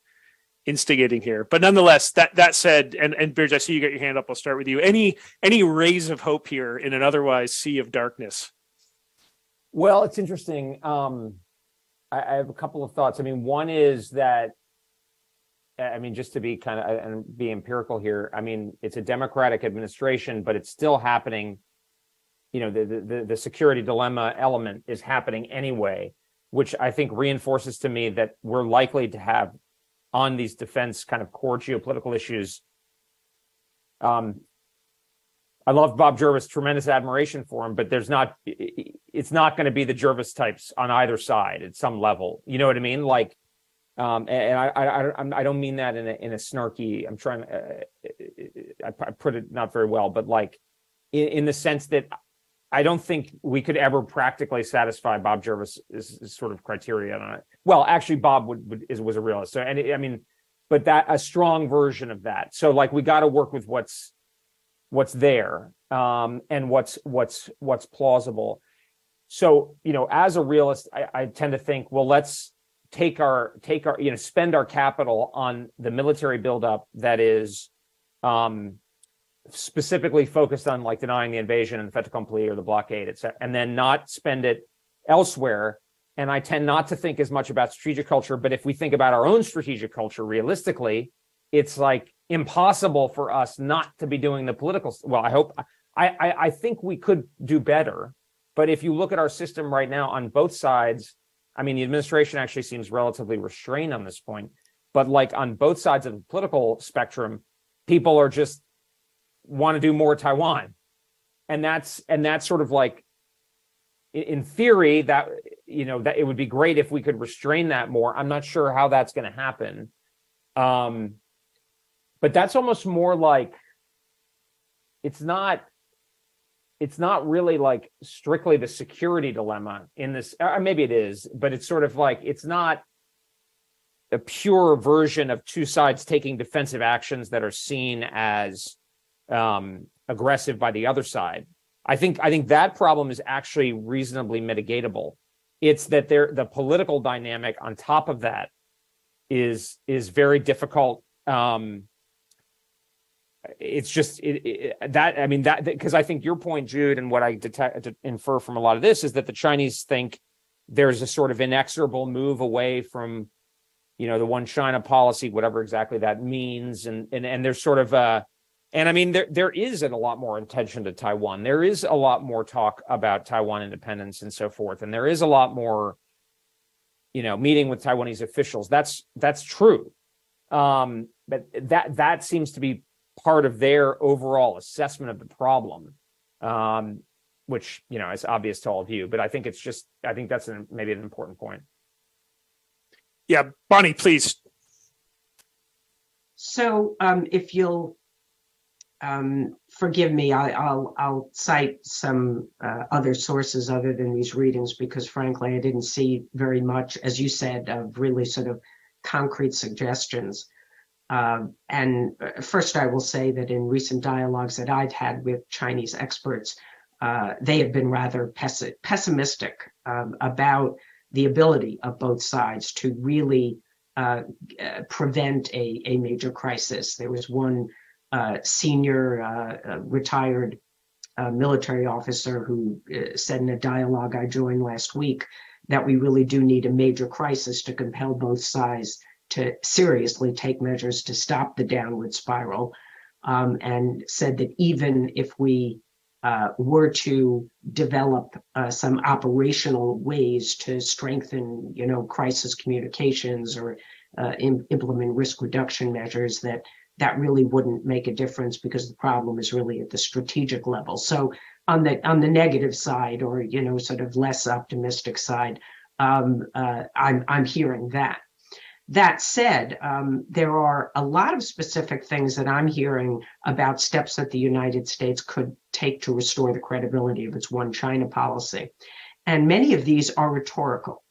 instigating here. But nonetheless, that said, and Bridge, I see you got your hand up. I'll start with you. Any rays of hope here in an otherwise sea of darkness? Well, it's interesting. I have a couple of thoughts. I mean, one is that, just to be kind of and be empirical here, it's a Democratic administration, but it's still happening. The security dilemma element is happening anyway, which I think reinforces to me that we're likely to have on these defense kind of core geopolitical issues. I love Bob Jervis, tremendous admiration for him, but it's not going to be the Jervis types on either side at some level. You know what I mean? Like, and I don't mean that in a snarky. I'm trying. I put it not very well, but like in the sense that I don't think we could ever practically satisfy Bob Jervis's sort of criteria on it. Well, actually, Bob was a realist. So, but that a strong version of that. So, like, we got to work with what's there and what's plausible. So, as a realist, I tend to think, well, let's take our spend our capital on the military buildup that is specifically focused on like denying the invasion and the fait accompli or the blockade, etc., and then not spend it elsewhere. And I tend not to think as much about strategic culture, but if we think about our own strategic culture realistically, it's like impossible for us not to be doing the political. Well, I think we could do better, but if you look at our system right now on both sides, the administration actually seems relatively restrained on this point, but like on both sides of the political spectrum, people are just want to do more Taiwan. And that's sort of like, in theory, that that it would be great if we could restrain that more. I'm not sure how that's going to happen. But that's almost more like, it's not really like strictly the security dilemma in this, or maybe it is, but it's sort of like, it's not a pure version of two sides taking defensive actions that are seen as aggressive by the other side. I think that problem is actually reasonably mitigatable. It's that the political dynamic on top of that is very difficult. It's just because I think your point, Jude, and what I infer from a lot of this is that the Chinese think there's a sort of inexorable move away from, the one China policy, whatever exactly that means, and there's sort of there is a lot more attention to Taiwan. There is a lot more talk about Taiwan independence and so forth, and there is a lot more, meeting with Taiwanese officials. That's true, but that seems to be part of their overall assessment of the problem, which is obvious to all of you. But I think that's maybe an important point. Yeah, Bonnie, please. So, if you'll forgive me, I'll cite some other sources other than these readings, because frankly, I didn't see very much, as you said, of really sort of concrete suggestions. And first, I will say that in recent dialogues that I've had with Chinese experts, they have been rather pessimistic about the ability of both sides to really prevent a major crisis. There was one senior retired military officer who said in a dialogue I joined last week that we really do need a major crisis to compel both sides to seriously take measures to stop the downward spiral, and said that even if we were to develop some operational ways to strengthen, crisis communications or implement risk reduction measures, that really wouldn't make a difference because the problem is really at the strategic level. So on the negative side, or sort of less optimistic side, I'm hearing that. That said, there are a lot of specific things that I'm hearing about steps that the United States could take to restore the credibility of its one China policy. And many of these are rhetorical.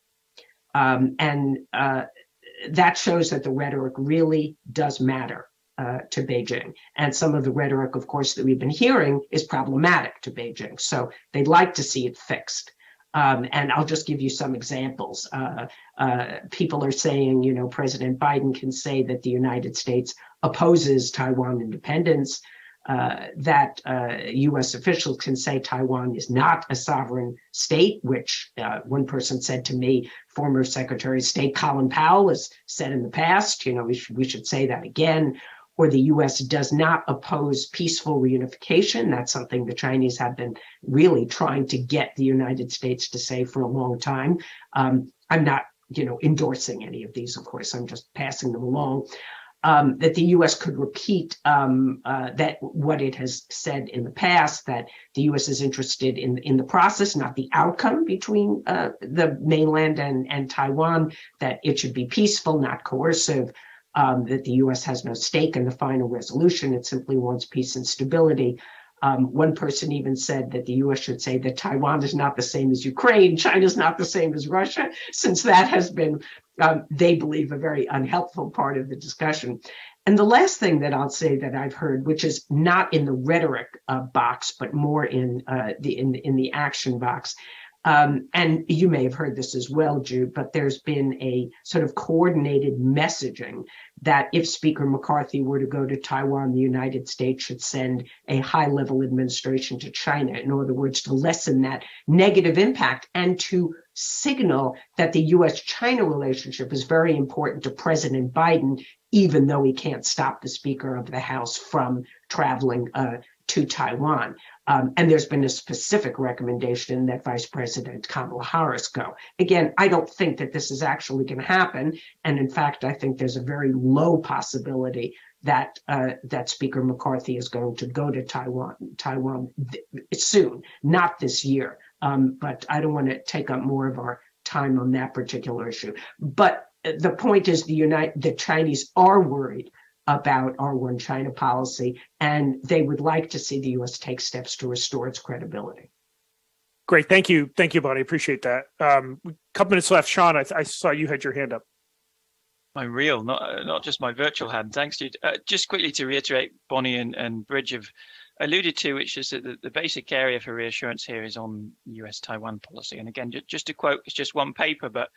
And that shows that the rhetoric really does matter to Beijing. And some of the rhetoric, of course, that we've been hearing is problematic to Beijing. So they'd like to see it fixed. And I'll just give you some examples. People are saying, President Biden can say that the United States opposes Taiwan independence, that U.S. officials can say Taiwan is not a sovereign state, which one person said to me, former Secretary of State Colin Powell has said in the past, we should say that again. Or the U.S. does not oppose peaceful reunification. That's something the Chinese have been really trying to get the United States to say for a long time. I'm not, endorsing any of these, of course. I'm just passing them along. That the U.S. could repeat that what it has said in the past, that the U.S. is interested in the process, not the outcome between the mainland and Taiwan, that it should be peaceful, not coercive. That the U.S. has no stake in the final resolution. It simply wants peace and stability. One person even said that the U.S. should say that Taiwan is not the same as Ukraine, China is not the same as Russia, since that has been, they believe, a very unhelpful part of the discussion. And the last thing that I'll say that I've heard, which is not in the rhetoric box, but more in the action box, and you may have heard this as well, Jude, but there's been a sort of coordinated messaging that if Speaker McCarthy were to go to Taiwan, the United States should send a high-level administration to China, in other words, to lessen that negative impact and to signal that the U.S.-China relationship is very important to President Biden, even though he can't stop the Speaker of the House from traveling to Taiwan. And there's been a specific recommendation that Vice President Kamala Harris go. Again, I don't think that this is actually going to happen. And in fact, I think there's a very low possibility that that Speaker McCarthy is going to go to Taiwan soon, not this year. But I don't want to take up more of our time on that particular issue. But the point is the Chinese are worried about our one China policy, and they would like to see the U.S. take steps to restore its credibility. Great. Thank you, Bonnie. Appreciate that. A couple minutes left. Sean, I saw you had your hand up. My real, not just my virtual hand. Thanks, Jude. Just quickly to reiterate, Bonnie and Bridge have alluded to, which is that the basic area for reassurance here is on U.S.-Taiwan policy. And again, just to quote, it's just one paper, but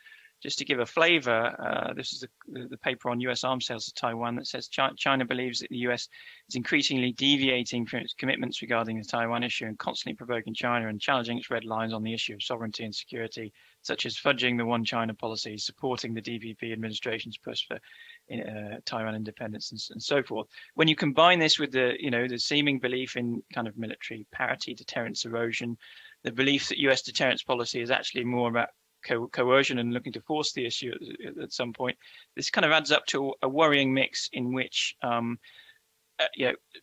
just to give a flavor, this is the paper on U.S. arms sales to Taiwan that says China believes that the U.S. is increasingly deviating from its commitments regarding the Taiwan issue and constantly provoking China and challenging its red lines on the issue of sovereignty and security, such as fudging the one China policy, supporting the DPP administration's push for Taiwan independence and so forth. When you combine this with the seeming belief in kind of military parity, deterrence erosion, the belief that U.S. deterrence policy is actually more about coercion and looking to force the issue at some point, this kind of adds up to a worrying mix in which,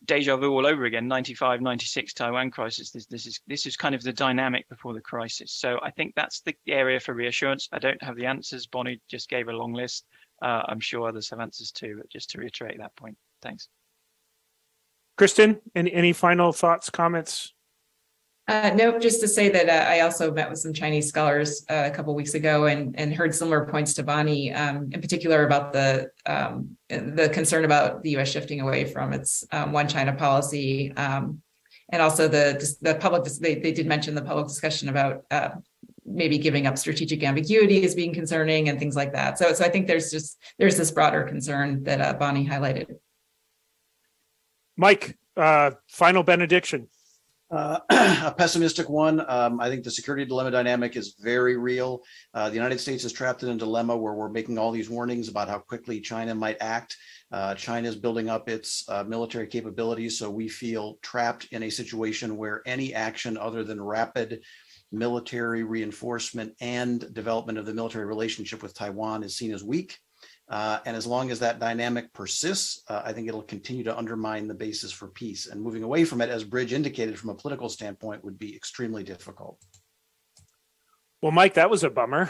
deja vu all over again. 95, 96 Taiwan crisis. This is kind of the dynamic before the crisis. So I think that's the area for reassurance. I don't have the answers. Bonnie just gave a long list. I'm sure others have answers too. But just to reiterate that point, thanks. Kristen, any final thoughts, comments? No, just to say that I also met with some Chinese scholars a couple of weeks ago and heard similar points to Bonnie, in particular about the concern about the U.S. shifting away from its one China policy. And also the public, they did mention the public discussion about maybe giving up strategic ambiguity as being concerning and things like that. So I think there's this broader concern that Bonnie highlighted. Mike, final benediction. A pessimistic one. I think the security dilemma dynamic is very real. The United States is trapped in a dilemma where we're making all these warnings about how quickly China might act. China is building up its military capabilities, so we feel trapped in a situation where any action other than rapid military reinforcement and development of the military relationship with Taiwan is seen as weak. And as long as that dynamic persists, I think it'll continue to undermine the basis for peace. And moving away from it, as Bridge indicated, from a political standpoint, would be extremely difficult. Well, Mike, that was a bummer.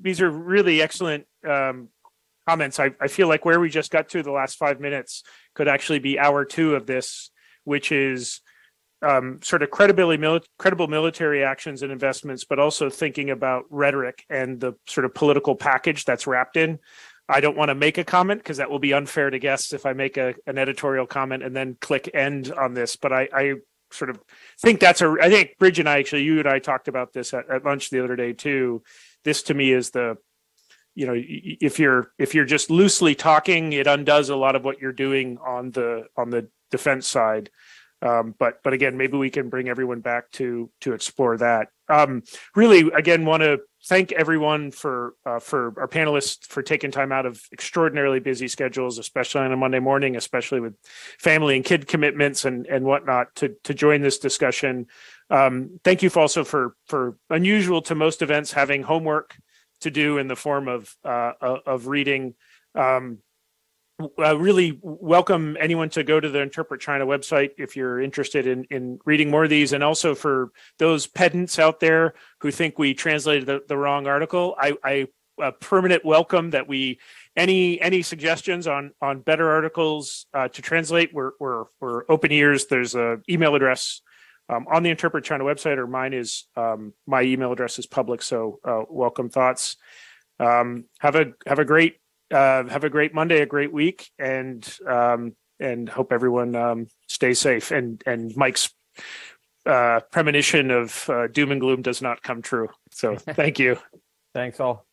These are really excellent comments. I feel like where we just got to the last 5 minutes could actually be hour 2 of this, which is sort of credible military actions and investments, but also thinking about rhetoric and the sort of political package that's wrapped in. I don't want to make a comment because that will be unfair to guests if I make an editorial comment and then click end on this. But I sort of think I think Bridge and I, actually, you and I talked about this at lunch the other day too. This to me is if you're just loosely talking, it undoes a lot of what you're doing on the defense side. But again, maybe we can bring everyone back to explore that. Really, again, want to thank everyone for our panelists for taking time out of extraordinarily busy schedules, especially on a Monday morning, especially with family and kid commitments and whatnot, to join this discussion. Thank you also for unusual to most events having homework to do in the form of reading. Really welcome anyone to go to the Interpret China website if you're interested in reading more of these, and also for those pedants out there who think we translated the wrong article. I permanent welcome that any suggestions on better articles to translate. We're open ears. There's an email address on the Interpret China website, or mine is my email address is public. So welcome thoughts. Have a great Monday, a great week, and hope everyone stays safe. And Mike's premonition of doom and gloom does not come true. So thank you. Thanks all.